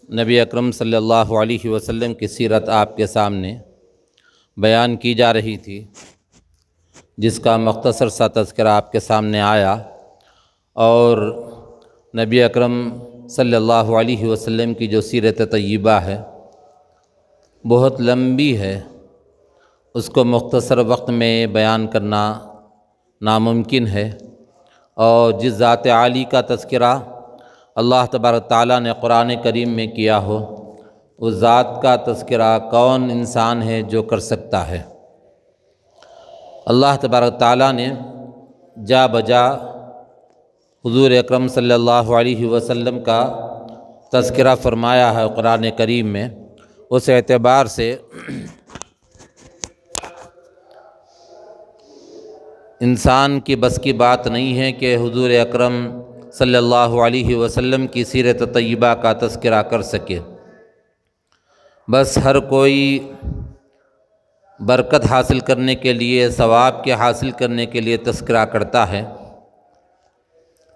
نبی اکرم صلی اللہ علیہ وسلم کی سیرت آپ کے سامنے بیان کی جا رہی تھی، جس کا مختصر سا تذکرہ آپ کے سامنے آیا، اور نبی اکرم صلی اللہ علیہ وسلم کی جو سیرت طیبہ ہے بہت لمبی ہے، اس کو مختصر وقت میں بیان کرنا ناممکن ہے، اور جس ذات عالی کا تذکرہ اللہ تبارک تعالیٰ نے قرآن کریم میں کیا ہو، اس ذات کا تذکرہ کون انسان ہے جو کر سکتا ہے؟ اللہ تبارک تعالیٰ نے جا بجا حضور اکرم صلی اللہ علیہ وسلم کا تذکرہ فرمایا ہے قرآن کریم میں۔ اس اعتبار سے انسان کی بس کی بات نہیں ہے کہ حضور اکرم صلی اللہ علیہ وسلم کی سیرت طیبہ کا تذکرہ کر سکے۔ بس ہر کوئی برکت حاصل کرنے کے لیے، ثواب کے حاصل کرنے کے لیے تذکرہ کرتا ہے۔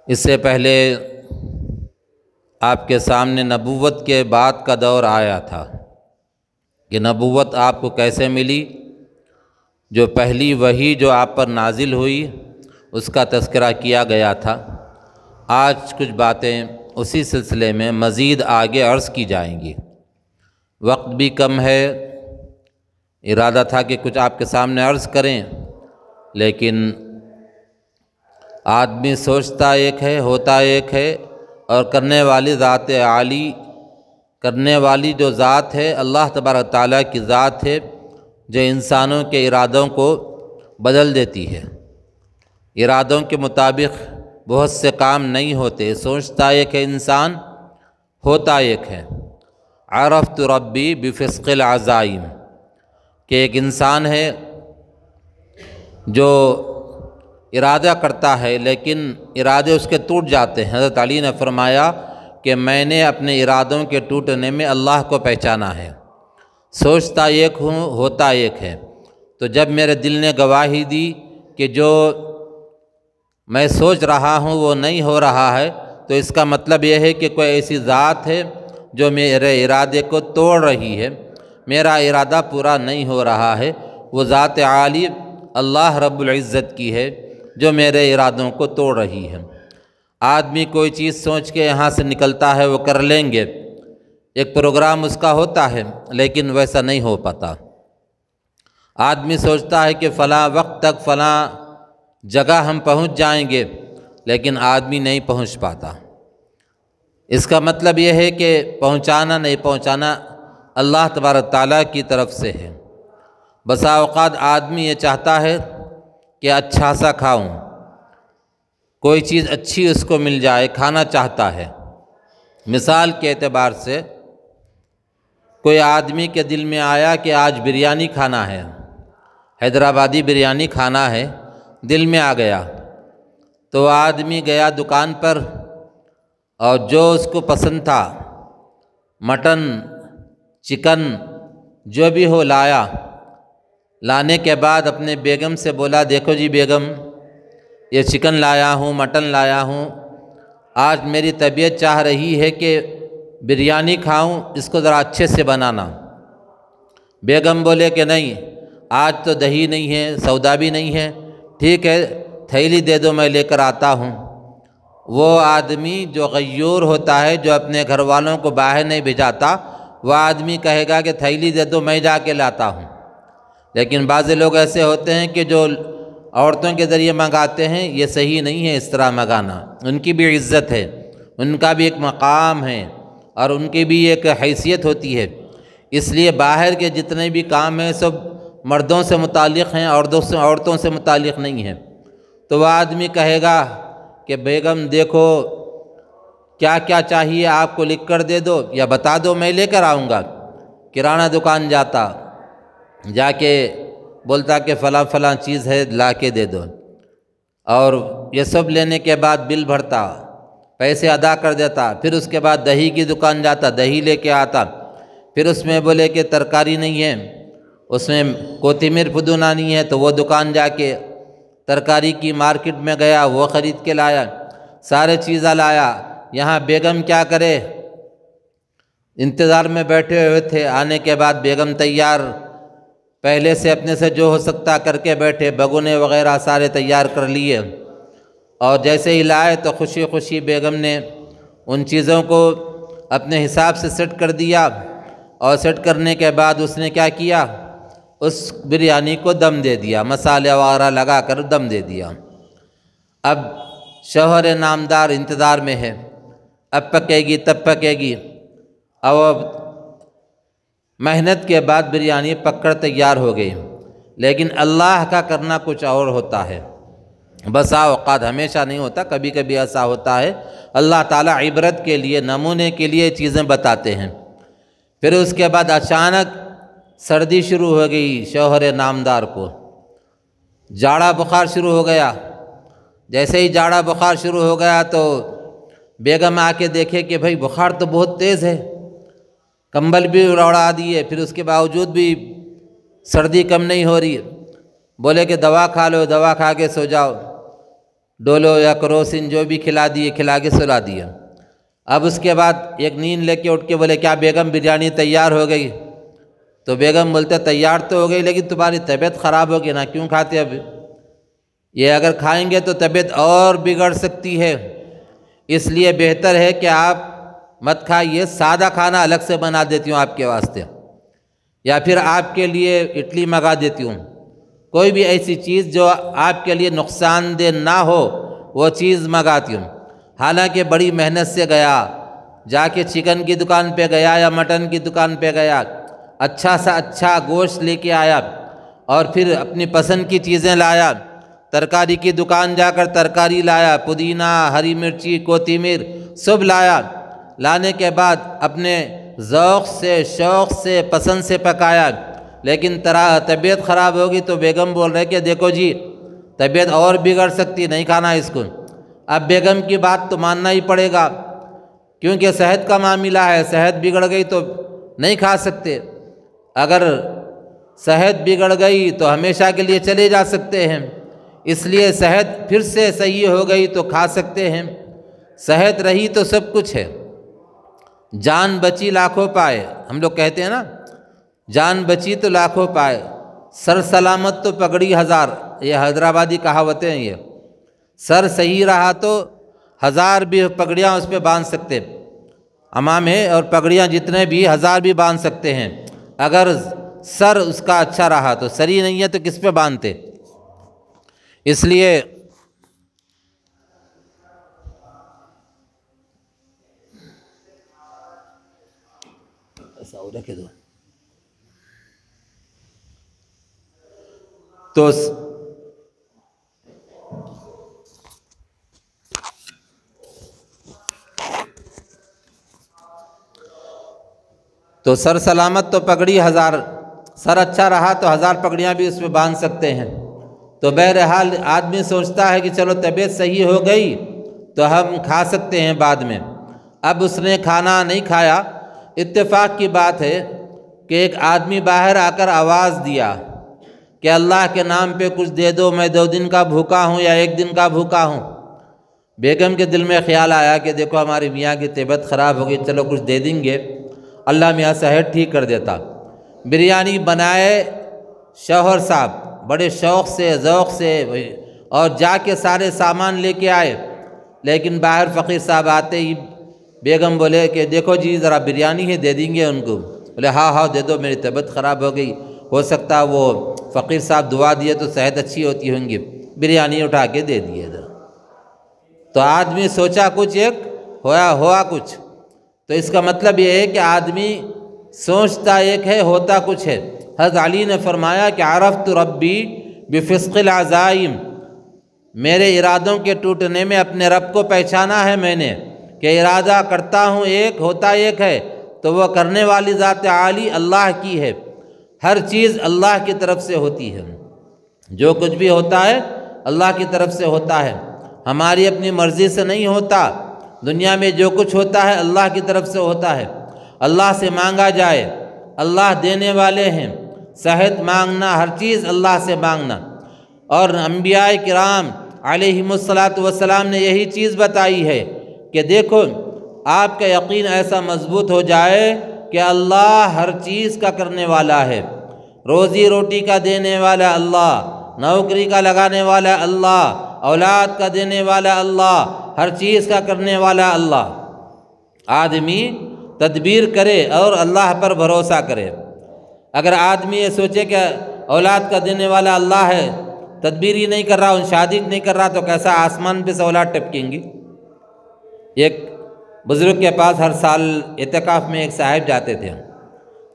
اس سے پہلے آپ کے سامنے نبوت کے بعد کا دور آیا تھا کہ نبوت آپ کو کیسے ملی، جو پہلی وحی جو آپ پر نازل ہوئی اس کا تذکرہ کیا گیا تھا۔ آج کچھ باتیں اسی سلسلے میں مزید آگے عرض کی جائیں گی۔ وقت بھی کم ہے، ارادہ تھا کہ کچھ آپ کے سامنے عرض کریں، لیکن آدمی سوچتا ایک ہے، ہوتا ایک ہے، اور کرنے والی ذات عالی، کرنے والی جو ذات ہے اللہ تبارک تعالیٰ کی ذات ہے، جو انسانوں کے ارادوں کو بدل دیتی ہے۔ ارادوں کے مطابق بہت سے کام نہیں ہوتے، سوچتا ایک ہے انسان، ہوتا ایک ہے۔ عرفت ربی بفسق العزائم، کہ ایک انسان ہے جو ارادہ کرتا ہے لیکن ارادے اس کے ٹوٹ جاتے ہیں۔ حضرت علی نے فرمایا کہ میں نے اپنے ارادوں کے ٹوٹنے میں اللہ کو پہچانا ہے۔ سوچتا ایک ہوں، ہوتا ایک ہے۔ تو جب میرے دل نے گواہی دی کہ جو میں سوچ رہا ہوں وہ نہیں ہو رہا ہے، تو اس کا مطلب یہ ہے کہ کوئی ایسی ذات ہے جو میرے ارادے کو توڑ رہی ہے، میرا ارادہ پورا نہیں ہو رہا ہے۔ وہ ذات عالی اللہ رب العزت کی ہے جو میرے ارادوں کو توڑ رہی ہے۔ آدمی کوئی چیز سوچ کے یہاں سے نکلتا ہے، وہ کر لیں گے، ایک پروگرام اس کا ہوتا ہے، لیکن ویسا نہیں ہو پاتا۔ آدمی سوچتا ہے کہ فلاں وقت تک فلاں جگہ ہم پہنچ جائیں گے، لیکن آدمی نہیں پہنچ پاتا۔ اس کا مطلب یہ ہے کہ پہنچانا نہیں پہنچانا اللہ تبارک تعالیٰ کی طرف سے ہے۔ بسا اوقات آدمی یہ چاہتا ہے کہ اچھا سا کھاؤں، کوئی چیز اچھی اس کو مل جائے، کھانا چاہتا ہے۔ مثال کے اعتبار سے کوئی آدمی کے دل میں آیا کہ آج بریانی کھانا ہے، حیدرآبادی بریانی کھانا ہے، دل میں آ گیا، تو آدمی گیا دکان پر اور جو اس کو پسند تھا، مٹن، چکن، جو بھی ہو لایا۔ لانے کے بعد اپنے بیگم سے بولا، دیکھو جی بیگم، یہ چکن لایا ہوں، مٹن لایا ہوں، آج میری طبیعت چاہ رہی ہے کہ بریانی کھاؤں، اس کو ذرا اچھے سے بنانا۔ بیگم بولے کہ نہیں، آج تو دہی نہیں ہے، سودا بھی نہیں ہے، ٹھیک ہے تھیلی دے دو، میں لے کر آتا ہوں۔ وہ آدمی جو غیور ہوتا ہے، جو اپنے گھر والوں کو باہر نہیں بھیجاتا، وہ آدمی کہے گا کہ تھیلی دے دو، میں جا کے لاتا ہوں۔ لیکن بعض لوگ ایسے ہوتے ہیں کہ جو عورتوں کے ذریعے منگاتے ہیں، یہ صحیح نہیں ہے اس طرح منگانا۔ ان کی بھی عزت ہے، ان کا بھی ایک مقام ہے، اور ان کی بھی ایک حیثیت ہوتی ہے۔ اس لیے باہر کے جتنے بھی کام ہیں سب مردوں سے متعلق ہیں، عورتوں سے متعلق نہیں ہیں۔ تو وہ آدمی کہے گا کہ بیگم دیکھو کیا کیا چاہیے آپ کو، لکھ کر دے دو یا بتا دو، میں لے کر آؤں گا۔ کرانہ دکان جاتا، جا کے بولتا کہ فلاں فلاں چیز ہے، لا کے دے دو، اور یہ سب لینے کے بعد بل بھرتا، پیسے ادا کر دیتا۔ پھر اس کے بعد دہی کی دکان جاتا، دہی لے کے آتا، پھر اس میں بولے کہ ترکاری نہیں ہے، اس میں کوتمیر پودینہ نہیں ہے، تو وہ دکان جا کے ترکاری کی مارکیٹ میں گیا، وہ خرید کے لایا، سارے چیزیں لایا۔ یہاں بیگم کیا کرے، انتظار میں بیٹھے ہوئے تھے، آنے کے بعد بیگم تیار، پہلے سے اپنے سے جو ہو سکتا کر کے بیٹھے، بگونے وغیرہ سارے تیار کر لیے، اور جیسے ہی لائے تو خوشی خوشی بیگم نے ان چیزوں کو اپنے حساب سے سیٹ کر دیا، اور سیٹ کرنے کے بعد اس نے کیا کیا، اس بریانی کو دم دے دیا، مسالے وغیرہ لگا کر دم دے دیا۔ اب شوہر نامدار انتظار میں ہے، اب پکے گی تب پکے گی، اور محنت کے بعد بریانی پک کر تیار ہو گئی، لیکن اللہ کا کرنا کچھ اور ہوتا ہے، بسا اوقات، ہمیشہ نہیں ہوتا، کبھی کبھی ایسا ہوتا ہے، اللہ تعالیٰ عبرت کے لیے، نمونے کے لیے چیزیں بتاتے ہیں۔ پھر اس کے بعد اچانک سردی شروع ہو گئی، شوہر نامدار کو جاڑا بخار شروع ہو گیا۔ جیسے ہی جاڑا بخار شروع ہو گیا تو بیگم آ کے دیکھے کہ بھائی بخار تو بہت تیز ہے، کمبل بھی اڑا دیے، پھر اس کے باوجود بھی سردی کم نہیں ہو رہی۔ بولے کہ دوا کھا لو، دوا کھا کے سو جاؤ، ڈولو یا کروسن جو بھی کھلا دیے، کھلا کے سلا دیا۔ اب اس کے بعد ایک نیند لے کے اٹھ کے بولے کیا بیگم بریانی تیار ہو گئی؟ تو بیگم بولتے تیار تو ہو گئی، لیکن تمہاری طبیعت خراب ہوگی نا، کیوں کھاتے اب؟ یہ اگر کھائیں گے تو طبیعت اور بگڑ سکتی ہے، اس لیے بہتر ہے کہ آپ مت کھائیے، سادہ کھانا الگ سے بنا دیتی ہوں آپ کے واسطے، یا پھر آپ کے لیے اڈلی منگا دیتی ہوں، کوئی بھی ایسی چیز جو آپ کے لیے نقصان دہ نہ ہو وہ چیز منگاتی ہوں۔ حالانکہ بڑی محنت سے گیا، جا کے چکن کی دکان پہ گیا یا مٹن کی دکان پہ گیا، اچھا سا اچھا گوشت لے کے آیا، اور پھر اپنی پسند کی چیزیں لایا، ترکاری کی دکان جا کر ترکاری لایا، پودینہ، ہری مرچی، کوتمیر سب لایا، لانے کے بعد اپنے ذوق سے، شوق سے، پسند سے پکایا، لیکن طبیعت خراب ہوگی تو بیگم بول رہے کہ دیکھو جی طبیعت اور بگڑ سکتی، نہیں کھانا اس کو۔ اب بیگم کی بات تو ماننا ہی پڑے گا، کیونکہ صحت کا معاملہ ہے، صحت بگڑ گئی تو نہیں کھا سکتے، اگر صحت بگڑ گئی تو ہمیشہ کے لیے چلے جا سکتے ہیں، اس لیے صحت پھر سے صحیح ہو گئی تو کھا سکتے ہیں، صحت رہی تو سب کچھ ہے، جان بچی لاکھوں پائے، ہم لوگ کہتے ہیں نا، جان بچی تو لاکھوں پائے، سر سلامت تو پگڑی ہزار، یہ حیدرآبادی کہاوتیں ہیں، یہ سر صحیح رہا تو ہزار بھی پگڑیاں اس پہ باندھ سکتے، امام ہے، اور پگڑیاں جتنے بھی ہزار بھی باندھ سکتے ہیں، اگر سر اس کا اچھا رہا تو، سری نہیں ہے تو کس پہ باندھتے؟ اس لیے ایسا ہو رکھے دو تو سر سلامت تو پگڑی ہزار، سر اچھا رہا تو ہزار پگڑیاں بھی اس میں باندھ سکتے ہیں۔ تو بہرحال آدمی سوچتا ہے کہ چلو طبیعت صحیح ہو گئی تو ہم کھا سکتے ہیں بعد میں، اب اس نے کھانا نہیں کھایا۔ اتفاق کی بات ہے کہ ایک آدمی باہر آ کر آواز دیا کہ اللہ کے نام پہ کچھ دے دو، میں 2 دن کا بھوکا ہوں یا 1 دن کا بھوکا ہوں۔ بیگم کے دل میں خیال آیا کہ دیکھو ہماری میاں کی طبیعت خراب ہو گئی، چلو کچھ دے دیں گے، اللہ میاں صحت ٹھیک کر دیتا۔ بریانی بنائے شوہر صاحب بڑے شوق سے، ذوق سے، اور جا کے سارے سامان لے کے آئے، لیکن باہر فقیر صاحب آتے ہی بیگم بولے کہ دیکھو جی ذرا بریانی ہے، دے دیں گے ان کو؟ بولے ہاں ہاں دے دو، میری طبیعت خراب ہو گئی، ہو سکتا وہ فقیر صاحب دعا دیے تو صحت اچھی ہوتی ہوں گی، بریانی اٹھا کے دے دیے ادھر۔ تو آدمی سوچا کچھ ایک، ہوا کچھ، تو اس کا مطلب یہ ہے کہ آدمی سوچتا ایک ہے، ہوتا کچھ ہے۔ حضرت علی نے فرمایا کہ عرفت ربی بفسق العزائم، میرے ارادوں کے ٹوٹنے میں اپنے رب کو پہچانا ہے میں نے، کہ ارادہ کرتا ہوں ایک، ہوتا ایک ہے، تو وہ کرنے والی ذات عالی اللہ کی ہے، ہر چیز اللہ کی طرف سے ہوتی ہے، جو کچھ بھی ہوتا ہے اللہ کی طرف سے ہوتا ہے، ہماری اپنی مرضی سے نہیں ہوتا۔ دنیا میں جو کچھ ہوتا ہے اللہ کی طرف سے ہوتا ہے، اللہ سے مانگا جائے، اللہ دینے والے ہیں، صحت مانگنا، ہر چیز اللہ سے مانگنا۔ اور انبیاء کرام علیہم الصلاۃ والسلام نے یہی چیز بتائی ہے کہ دیکھو آپ کا یقین ایسا مضبوط ہو جائے کہ اللہ ہر چیز کا کرنے والا ہے، روزی روٹی کا دینے والا اللہ، نوکری کا لگانے والا اللہ، اولاد کا دینے والا اللہ، ہر چیز کا کرنے والا اللہ۔ آدمی تدبیر کرے اور اللہ پر بھروسہ کرے۔ اگر آدمی یہ سوچے کہ اولاد کا دینے والا اللہ ہے، تدبیر ہی نہیں کر رہا، شادی نہیں کر رہا، تو کیسا آسمان پہ سے اولاد ٹپکیں گی؟ ایک بزرگ کے پاس ہر سال اعتکاف میں ایک صاحب جاتے تھے،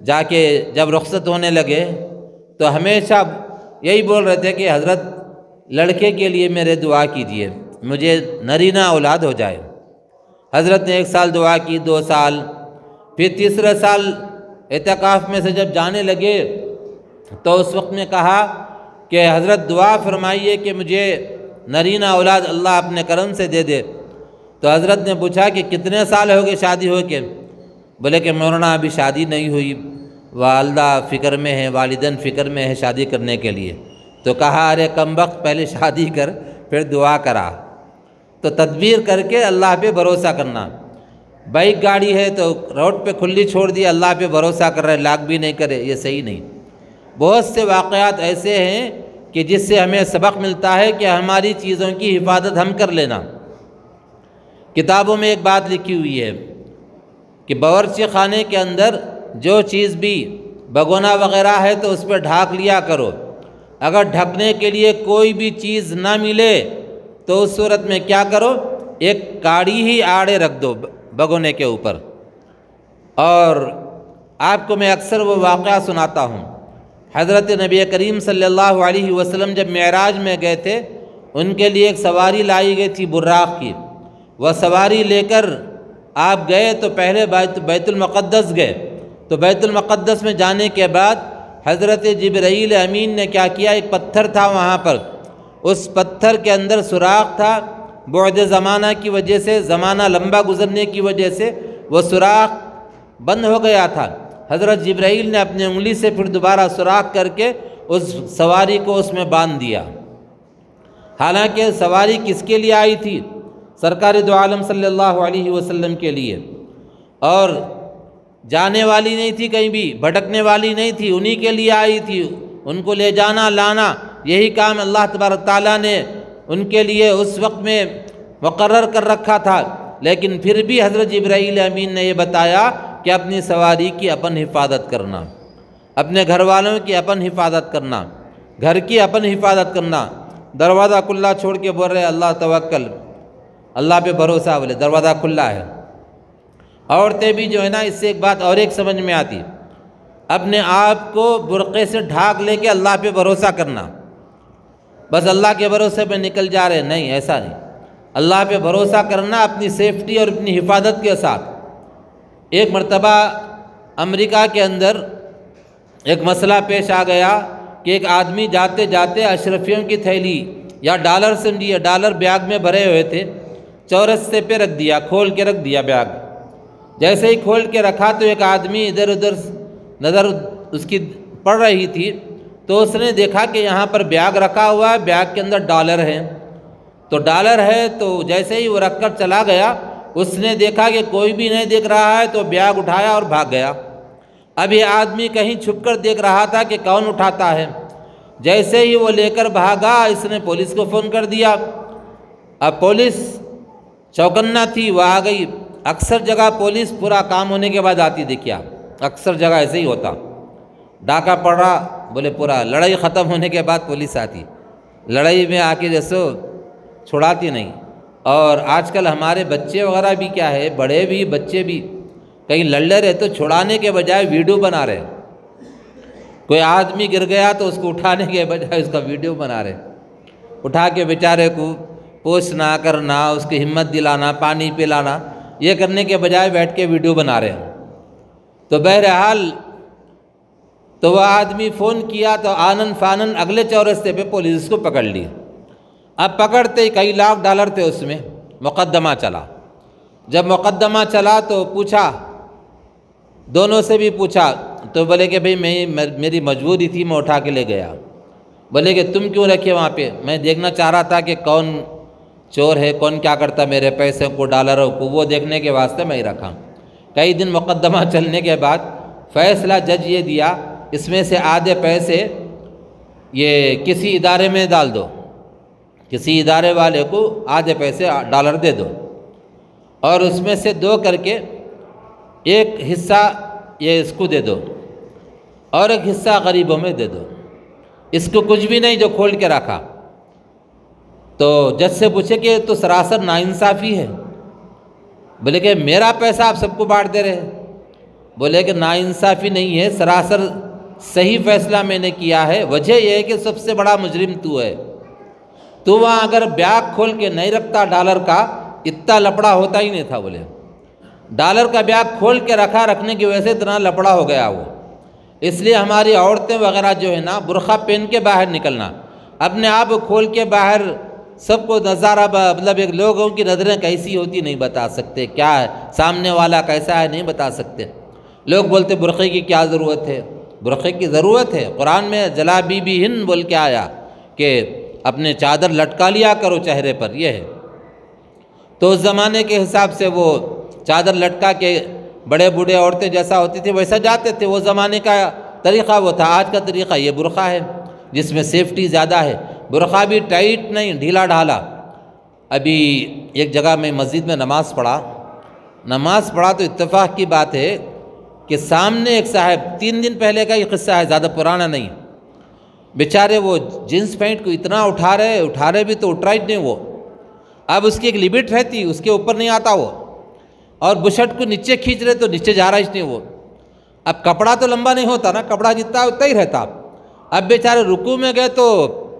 جا کے جب رخصت ہونے لگے تو ہمیشہ یہی بول رہے تھے کہ حضرت لڑکے کے لیے میرے دعا کیجئے، مجھے نرینہ اولاد ہو جائے۔ حضرت نے 1 سال دعا کی، 2 سال، پھر تیسرے سال اعتکاف میں سے جب جانے لگے تو اس وقت میں کہا کہ حضرت دعا فرمائیے کہ مجھے نرینہ اولاد اللہ اپنے کرم سے دے دے۔ تو حضرت نے پوچھا کہ کتنے سال ہو گئے شادی ہو کے؟ بولے کہ مولانا ابھی شادی نہیں ہوئی، والدہ فکر میں ہے، والدین فکر میں ہے شادی کرنے کے لیے۔ تو کہا ارے کم وقت پہلے شادی کر پھر دعا کرا۔ تو تدبیر کر کے اللہ پہ بھروسہ کرنا۔ بائک گاڑی ہے تو روڈ پہ کھلی چھوڑ دی، اللہ پہ بھروسہ کر رہے، لاک بھی نہیں کرے، یہ صحیح نہیں۔ بہت سے واقعات ایسے ہیں کہ جس سے ہمیں سبق ملتا ہے کہ ہماری چیزوں کی حفاظت ہم کر لینا۔ کتابوں میں ایک بات لکھی ہوئی ہے کہ باورچی خانے کے اندر جو چیز بھی بگونا وغیرہ ہے تو اس پہ ڈھانک لیا کرو۔ اگر ڈھکنے کے لیے کوئی بھی چیز نہ ملے تو اس صورت میں کیا کرو، ایک کاڑی ہی آڑے رکھ دو بگونے کے اوپر۔ اور آپ کو میں اکثر وہ واقعہ سناتا ہوں، حضرت نبی کریم صلی اللہ علیہ وسلم جب معراج میں گئے تھے، ان کے لیے ایک سواری لائی گئی تھی براق کی۔ وہ سواری لے کر آپ گئے تو پہلے بیت المقدس گئے، تو بیت المقدس میں جانے کے بعد حضرت جبرائیل امین نے کیا کیا، ایک پتھر تھا وہاں پر، اس پتھر کے اندر سوراخ تھا، بعد زمانہ کی وجہ سے، زمانہ لمبا گزرنے کی وجہ سے وہ سوراخ بند ہو گیا تھا۔ حضرت جبرائیل نے اپنی انگلی سے پھر دوبارہ سوراخ کر کے اس سواری کو اس میں باندھ دیا۔ حالانکہ سواری کس کے لیے آئی تھی؟ سرکار دو عالم صلی اللہ علیہ وسلم کے لیے، اور جانے والی نہیں تھی کہیں بھی، بھٹکنے والی نہیں تھی، انہی کے لیے آئی تھی۔ ان کو لے جانا لانا یہی کام اللہ تبارک تعالیٰ نے ان کے لیے اس وقت میں مقرر کر رکھا تھا، لیکن پھر بھی حضرت جبرائیل امین نے یہ بتایا کہ اپنی سواری کی اپن حفاظت کرنا، اپنے گھر والوں کی اپن حفاظت کرنا، گھر کی اپن حفاظت کرنا۔ دروازہ کھلا چھوڑ کے بول رہے اللہ توکل، اللہ پہ بھروسہ، بولے دروازہ کھلا ہے۔ عورتیں بھی جو ہے نا، اس سے ایک بات اور ایک سمجھ میں آتی، اپنے آپ کو برقعے سے ڈھانک لے کے اللہ پہ بھروسہ کرنا، بس اللہ کے بھروسے پہ نکل جا رہے، نہیں، ایسا نہیں۔ اللہ پہ بھروسہ کرنا اپنی سیفٹی اور اپنی حفاظت کے ساتھ۔ ایک مرتبہ امریکہ کے اندر ایک مسئلہ پیش آ گیا کہ ایک آدمی جاتے جاتے اشرفیوں کی تھیلی یا ڈالر سمجھیے، ڈالر بیگ میں بھرے ہوئے تھے، چورستے پہ رکھ دیا، کھول کے رکھ دیا بیگ۔ جیسے ہی کھول کے رکھا تو ایک آدمی ادھر ادھر نظر اس کی پڑ رہی تھی، تو اس نے دیکھا کہ یہاں پر بیگ رکھا ہوا ہے، بیگ کے اندر ڈالر ہے، تو ڈالر ہے، تو جیسے ہی وہ رکھ کر چلا گیا، اس نے دیکھا کہ کوئی بھی نہیں دیکھ رہا ہے، تو بیگ اٹھایا اور بھاگ گیا۔ اب یہ آدمی کہیں چھپ کر دیکھ رہا تھا کہ کون اٹھاتا ہے۔ جیسے ہی وہ لے کر بھاگا، اس نے پولیس کو فون کر دیا۔ اب پولیس چوکنا تھی، وہ آ گئی۔ اکثر جگہ پولیس پورا کام ہونے کے بعد آتی، دیکھیا اکثر جگہ ایسے ہی ہوتا، ڈاکہ پڑ رہا، بولے پورا لڑائی ختم ہونے کے بعد پولیس آتی، لڑائی میں آ کے جیسے چھڑاتی نہیں۔ اور آج کل ہمارے بچے وغیرہ بھی کیا ہے، بڑے بھی بچے بھی کہیں لڑ لے رہے تو چھڑانے کے بجائے ویڈیو بنا رہے۔ کوئی آدمی گر گیا تو اس کو اٹھانے کے بجائے اس کا ویڈیو بنا رہے، اٹھا کے بیچارے کو پوچھنا کرنا، اس کی ہمت دلانا، پانی پلانا، یہ کرنے کے بجائے بیٹھ کے ویڈیو بنا رہے ہیں۔ تو بہرحال تو وہ آدمی فون کیا تو آنن فانن اگلے چورستے پہ پولیس کو پکڑ لی۔ اب پکڑتے کئی لاکھ ڈالر تھے اس میں، مقدمہ چلا۔ جب مقدمہ چلا تو پوچھا، دونوں سے بھی پوچھا، تو بولے کہ بھئی میری مجبوری تھی، میں اٹھا کے لے گیا۔ بولے کہ تم کیوں رکھے وہاں پہ؟ میں دیکھنا چاہ رہا تھا کہ کون چور ہے، کون کیا کرتا میرے پیسے کو، ڈالروں کو، وہ دیکھنے کے واسطے میں ہی رکھا۔ کئی دن مقدمہ چلنے کے بعد فیصلہ جج یہ دیا، اس میں سے آدھے پیسے یہ کسی ادارے میں ڈال دو، کسی ادارے والے کو آدھے پیسے ڈالر دے دو، اور اس میں سے 2 کر کے ایک حصہ یہ اس کو دے دو اور ایک حصہ غریبوں میں دے دو، اس کو کچھ بھی نہیں جو کھول کے رکھا۔ تو جج سے پوچھے کہ تو سراسر ناانصافی ہے۔ بولے کہ میرا پیسہ آپ سب کو بانٹ دے رہے ہیں۔ بولے کہ ناانصافی نہیں ہے، سراسر صحیح فیصلہ میں نے کیا ہے، وجہ یہ ہے کہ سب سے بڑا مجرم تو ہے، تو وہاں اگر بیگ کھول کے نہیں رکھتا ڈالر کا، اتنا لپڑا ہوتا ہی نہیں تھا۔ بولے ڈالر کا بیگ کھول کے رکھنے کی وجہ سے اتنا لپڑا ہو گیا وہ۔ اس لیے ہماری عورتیں وغیرہ جو ہے نا، برقع پہن کے باہر نکلنا، اپنے آپ کھول کے باہر سب کو نظارہ، مطلب ایک لوگوں کی نظریں کیسی ہوتی نہیں بتا سکتے، کیا ہے سامنے والا کیسا ہے نہیں بتا سکتے۔ لوگ بولتے برقعے کی کیا ضرورت ہے؟ برقعے کی ضرورت ہے، قرآن میں جلا بی بی ہند بول کے آیا کہ اپنے چادر لٹکا لیا کرو چہرے پر، یہ ہے۔ تو اس زمانے کے حساب سے وہ چادر لٹکا کے بڑے بوڑھے عورتیں جیسا ہوتی تھی ویسا جاتے تھے، وہ زمانے کا طریقہ وہ تھا۔ آج کا طریقہ یہ برقع ہے جس میں سیفٹی زیادہ ہے، برقع بھی ٹائٹ نہیں، ڈھیلا ڈھالا۔ ابھی ایک جگہ میں مسجد میں نماز پڑھا تو اتفاق کی بات ہے کہ سامنے ایک صاحب، 3 دن پہلے کا یہ قصہ ہے، زیادہ پرانا نہیں، بیچارے وہ جینس پینٹ کو اتنا اٹھا رہے بھی تو اٹھا ہی نہیں وہ، اب اس کی ایک لمٹ رہتی، اس کے اوپر نہیں آتا وہ، اور بشٹ کو نیچے کھینچ رہے تو نیچے جا رہا ہی نہیں وہ۔ اب کپڑا تو لمبا نہیں ہوتا نا، کپڑا جتنا اتنا ہی رہتا۔ اب بیچارے رکوع میں گئے تو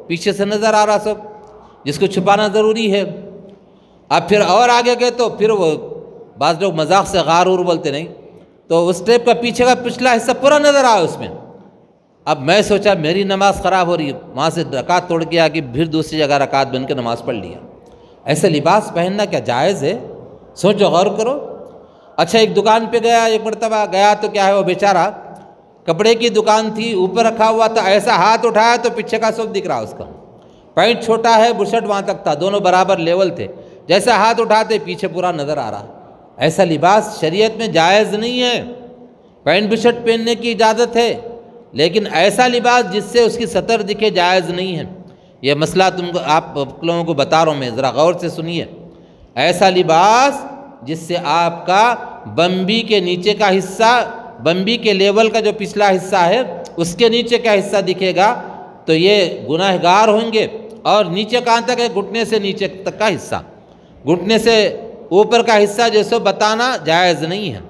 پیچھے سے نظر آ رہا سب، جس کو چھپانا ضروری ہے۔ اب پھر اور آگے گئے تو پھر وہ بعض لوگ مذاق سے غار بولتے نہیں، تو اس ٹیپ کا پیچھے کا پچھلا حصہ پورا نظر آیا اس میں۔ اب میں سوچا میری نماز خراب ہو رہی ہے، وہاں سے رکعت توڑ کے کہ پھر دوسری جگہ رکعت بن کے نماز پڑھ لیا۔ ایسے لباس پہننا کیا جائز ہے؟ سوچو، غور کرو۔ اچھا ایک دکان پہ گیا، ایک مرتبہ گیا تو کیا ہے، وہ بیچارہ کپڑے کی دکان تھی، اوپر رکھا ہوا تھا، ایسا ہاتھ اٹھایا تو پیچھے کا سب دکھ رہا اس کا، پینٹ چھوٹا ہے، بشٹ وہاں تک تھا، دونوں برابر لیول تھے، جیسا ہاتھ اٹھاتے پیچھے پورا نظر آ رہا۔ ایسا لباس شریعت میں جائز نہیں ہے، پینٹ بشٹ پہننے کی اجازت ہے، لیکن ایسا لباس جس سے اس کی سطر دکھے جائز نہیں ہے۔ یہ مسئلہ آپ لوگوں کو بتا رہا ہوں میں، ذرا غور سے سنیے۔ ایسا لباس جس سے آپ کا بمبی کے نیچے کا حصہ، بمبی کے لیول کا جو پچھلا حصہ ہے اس کے نیچے کا حصہ دکھے گا تو یہ گناہگار ہوں گے۔ اور نیچے کہاں تک ہے؟ گھٹنے سے نیچے تک کا حصہ، گھٹنے سے اوپر کا حصہ جو سو بتانا جائز نہیں ہے۔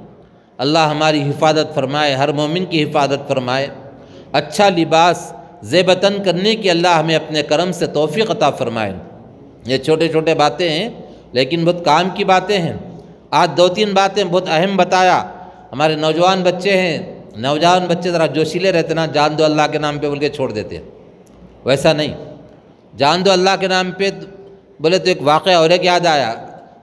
اللہ ہماری حفاظت فرمائے، ہر مومن کی حفاظت فرمائے۔ اچھا لباس زیبتن کرنے کی اللہ ہمیں اپنے کرم سے توفیق عطا فرمائے۔ یہ چھوٹے چھوٹے باتیں ہیں لیکن بہت کام کی باتیں ہیں۔ آج 2-3 باتیں بہت اہم بتایا۔ ہمارے نوجوان بچے ہیں، نوجوان بچے ذرا جوشیلے رہتے نا، جان دو اللہ کے نام پہ بول کے چھوڑ دیتے، ویسا نہیں، جان دو اللہ کے نام پہ بولے تو ایک واقعہ اور ایک یاد آیا۔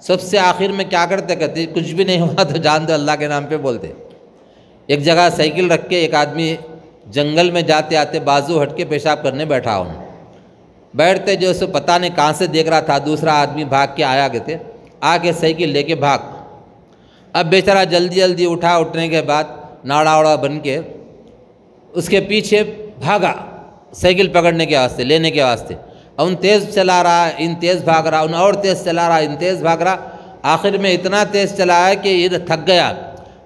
سب سے آخر میں کیا کرتے کچھ بھی نہیں ہوا تو جان دو اللہ کے نام پہ بولتے۔ ایک جگہ سائیکل رکھ کے ایک آدمی جنگل میں جاتے آتے بازو ہٹ کے پیشاب کرنے بیٹھا ہوں، بیٹھتے جو سو پتہ نہیں کہاں سے دیکھ رہا تھا، دوسرا آدمی بھاگ کے آیا گئے، آ کے سائیکل لے کے بھاگ۔ اب بیچارہ جلدی اٹھا، اٹھنے کے بعد ناڑا وڑا بن کے اس کے پیچھے بھاگا سائیکل پکڑنے کے واسطے، لینے کے واسطے۔ ان تیز چلا رہا، ان تیز بھاگ رہا، ان اور تیز چلا رہا، ان تیز بھاگ رہا، آخر میں اتنا تیز چلا ہے کہ یہ تھک گیا۔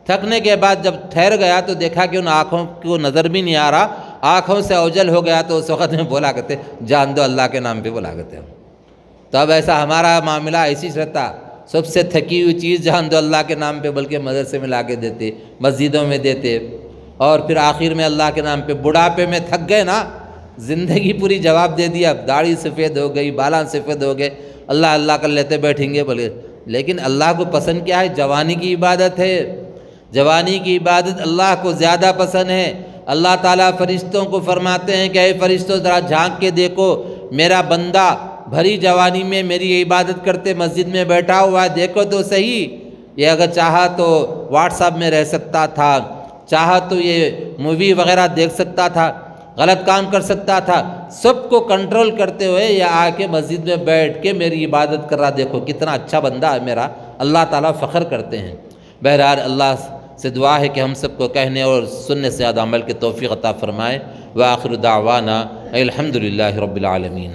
تھکنے کے بعد جب ٹھہر گیا تو دیکھا کہ ان آنکھوں کو نظر بھی نہیں آ رہا، آنکھوں سے اوجل ہو گیا، تو اس وقت میں بولا کرتے جان دو اللہ کے نام پہ بولا کرتے۔ تو اب ایسا ہمارا معاملہ ایسی رہتا، سب سے تھکی ہوئی چیز جان دو اللہ کے نام پہ بلکہ مدرسے میں لا کے دیتے، مسجدوں میں دیتے، اور پھر آخر میں اللہ کے نام پہ بڑھاپے میں تھک گئے نا، زندگی پوری جواب دے دیا، اب داڑھی سفید ہو گئی، بالاں سفید ہو گئے، اللہ اللہ کر لیتے بیٹھیں گے بولے۔ لیکن اللہ کو پسند کیا ہے؟ جوانی کی عبادت ہے۔ جوانی کی عبادت اللہ کو زیادہ پسند ہے۔ اللہ تعالیٰ فرشتوں کو فرماتے ہیں کہ اے فرشتوں ذرا جھانک کے دیکھو، میرا بندہ بھری جوانی میں میری عبادت کرتے مسجد میں بیٹھا ہوا ہے، دیکھو تو صحیح۔ یہ اگر چاہا تو واٹس ایپ میں رہ سکتا تھا، چاہا تو یہ مووی وغیرہ دیکھ سکتا تھا، غلط کام کر سکتا تھا، سب کو کنٹرول کرتے ہوئے یہ آ کے مسجد میں بیٹھ کے میری عبادت کر رہا، دیکھو کتنا اچھا بندہ ہے میرا، اللہ تعالیٰ فخر کرتے ہیں۔ بہرحال اللہ سے دعا ہے کہ ہم سب کو کہنے اور سننے سے زیادہ عمل کی توفیق عطا فرمائے۔ وآخر دعوانا الحمدللہ رب العالمین۔